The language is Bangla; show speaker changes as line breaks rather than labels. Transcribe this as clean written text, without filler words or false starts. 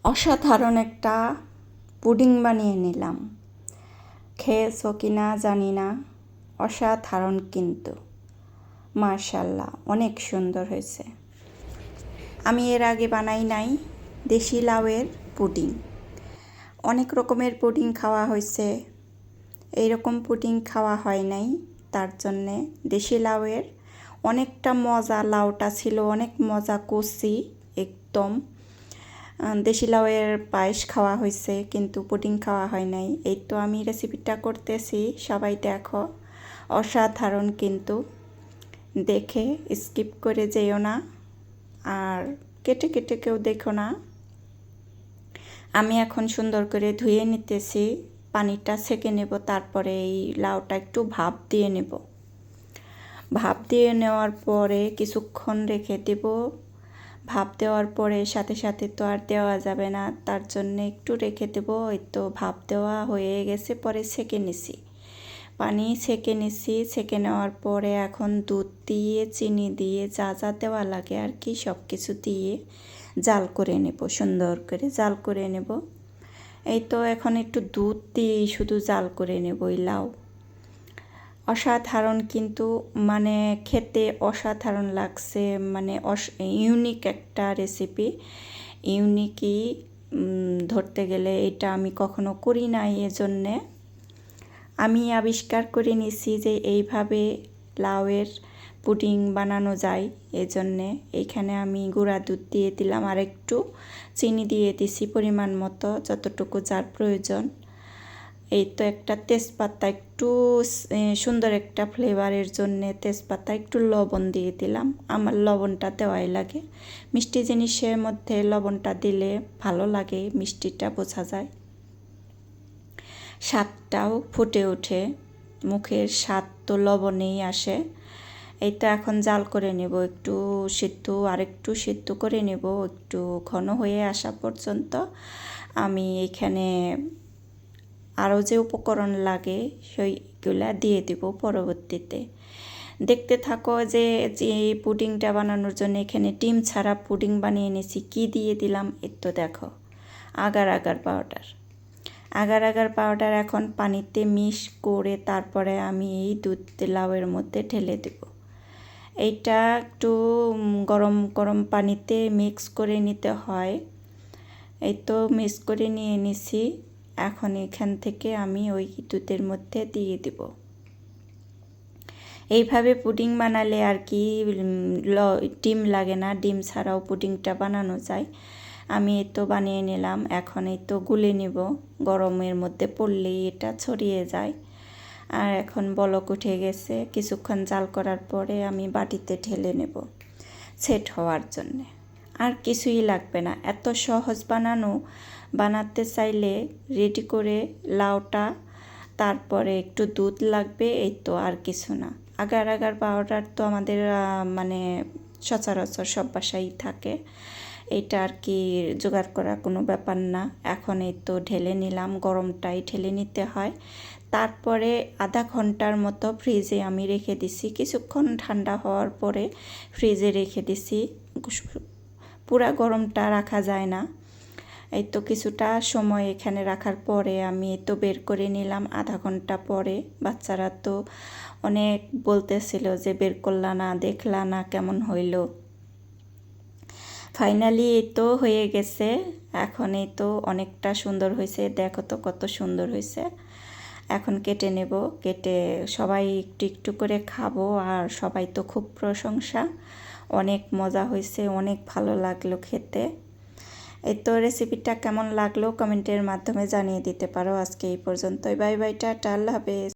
অসাধারণ একটা পুডিং বানিয়ে নিলাম। খেয়েছো কি না জানি না, অসাধারণ কিন্তু মাশাআল্লাহ অনেক সুন্দর হয়েছে। আমি এর আগে বানাই নাই দেশি লাউয়ের পুডিং। অনেক রকমের পুডিং খাওয়া হয়েছে, এইরকম পুডিং খাওয়া হয় নাই। তার জন্যে দেশি লাউয়ের অনেকটা মজা, লাউটা ছিল অনেক মজা, কষি একদম। দেশি লাউয়ের পায়েস খাওয়া হয়েছে কিন্তু পুডিং খাওয়া হয় নাই। এই তো আমি রেসিপিটা করতেছি, সবাই দেখো। অসাধারণ কিন্তু, দেখে স্কিপ করে যেও না, আর কেটে কেটে কেউ দেখো না। আমি এখন সুন্দর করে ধুয়ে নিতেছি, পানিটা ছেঁকে নেব, তারপরে এই লাউটা একটু ভাপ দিয়ে নেব। ভাপ দিয়ে নেওয়ার পরে কিছুক্ষণ রেখে দেব। ভাপ দেওয়ার পরে সাথে সাথে তো আর দেওয়া যাবে না, তার জন্য একটু রেখে দেব। এই তো ভাপ দেওয়া হয়ে গেছে, পরে ছেঁকে নিছি, পানি ছেঁকে নিছি। ছেঁকে নেওয়ার পরে এখন দুধ দিয়ে, চিনি দিয়ে, যা যা দেওয়া লাগে আর কি সব কিছু দিয়ে জাল করে নেব, সুন্দর করে জাল করে নেব। এই তো এখন একটু দুধ দিয়ে শুধু জাল করে নেব এই লাউ। অসাধারণ কিন্তু, মানে খেতে অসাধারণ লাগছে, মানে ইউনিক একটা রেসিপি। ইউনিকই ধরতে গেলে, এটা আমি কখনো করি নাই, এজন্যে আমি আবিষ্কার করে নিছি যে এইভাবে লাউয়ের পুডিং বানানো যায়। এজন্যে এইখানে আমি গুঁড়া দুধ দিয়ে দিলাম, আর একটু চিনি দিয়ে দিছি পরিমাণ মতো, যতটুকু যার প্রয়োজন। এই তো একটা তেজপাতা, একটু সুন্দর একটা ফ্লেভারের জন্যে তেজপাতা, একটু লবণ দিয়ে দিলাম। আমার লবণটা দেওয়াই লাগে, মিষ্টি জিনিসের মধ্যে লবণটা দিলে ভালো লাগে, মিষ্টিটা বোঝা যায়, স্বাদটাও ফুটে ওঠে, মুখের স্বাদ তো লবণেই আসে। এই তো এখন জাল করে নেব, একটু সিদ্ধ, আর একটু সিদ্ধ করে নেব, একটু ঘন হয়ে আসা পর্যন্ত। আমি এখানে আরও যে উপকরণ লাগে সেইগুলা দিয়ে দেব পরবর্তীতে। দেখতে থাকো যে পুডিংটা বানানোর জন্য এখানে ডিম ছাড়া পুডিং বানিয়ে নিয়েছি। কি দিয়ে দিলাম এই তো দেখো, agar agar powder. Agar agar powder এখন পানিতে মিক্স করে তারপরে আমি এই দুধ লাউয়ের মধ্যে ঢেলে দেব। এইটা একটু গরম গরম পানিতে মিক্স করে নিতে হয়। এই তো মিক্স করে নিয়ে নিছি। এখন এখান থেকে আমি ওই দুধের মধ্যে দিয়ে দেব। এইভাবে পুডিং বানালে আর কি ডিম লাগে না, ডিম ছাড়াও পুডিংটা বানানো যায়। আমি এই তো বানিয়ে নিলাম, এখন এই তো গুলে নেব, গরমের মধ্যে পড়লেই এটা ছড়িয়ে যায়। আর এখন বলক উঠে গেছে, কিছুক্ষণ জাল করার পরে আমি বাটিতে ঢেলে নেব সেট হওয়ার জন্যে। আর কিছুই লাগবে না, এত সহজ বানাতে চাইলে রেডি করে লাউটা, তারপরে একটু দুধ লাগবে, এই তো আর কিছু না। আগার আগার পাউডার তো আমাদের মানে সচরাচর সব বাসায় থাকে, এটা আর কি জোগাড় করা কোনো ব্যাপার না। এখন এই তো ঢেলে নিলাম, গরমটাই ঢেলে নিতে হয়। তারপরে আধা ঘন্টার মতো ফ্রিজে আমি রেখে দিছি, কিছুক্ষণ ঠান্ডা হওয়ার পরে ফ্রিজে রেখে দিছি। পুরা গরমটা রাখা যায় না। এই তো কিছুটা সময় এখানে রাখার পরে আমি তো বের করে নিলাম আধা ঘন্টা পরে। বাচ্চারা তো অনেক বলতেছিল যে বের করলা না, দেখলা না কেমন হইল। ফাইনালি এই তো হয়ে গেছে, এখন এই তো অনেকটা সুন্দর হয়েছে, দেখো তো কত সুন্দর হয়েছে। এখন কেটে নেব, কেটে সবাই একটু একটু করে খাবো, আর সবাই তো খুব প্রশংসা, অনেক মজা হয়েছে, অনেক ভালো লাগলো খেতে। এই তো রেসিপিটা কেমন লাগলো কমেন্টের মাধ্যমে জানিয়ে দিতে পারো। আজকে এই পর্যন্তই, বাই বাই, টাটা, আল্লাহ হাফেজ।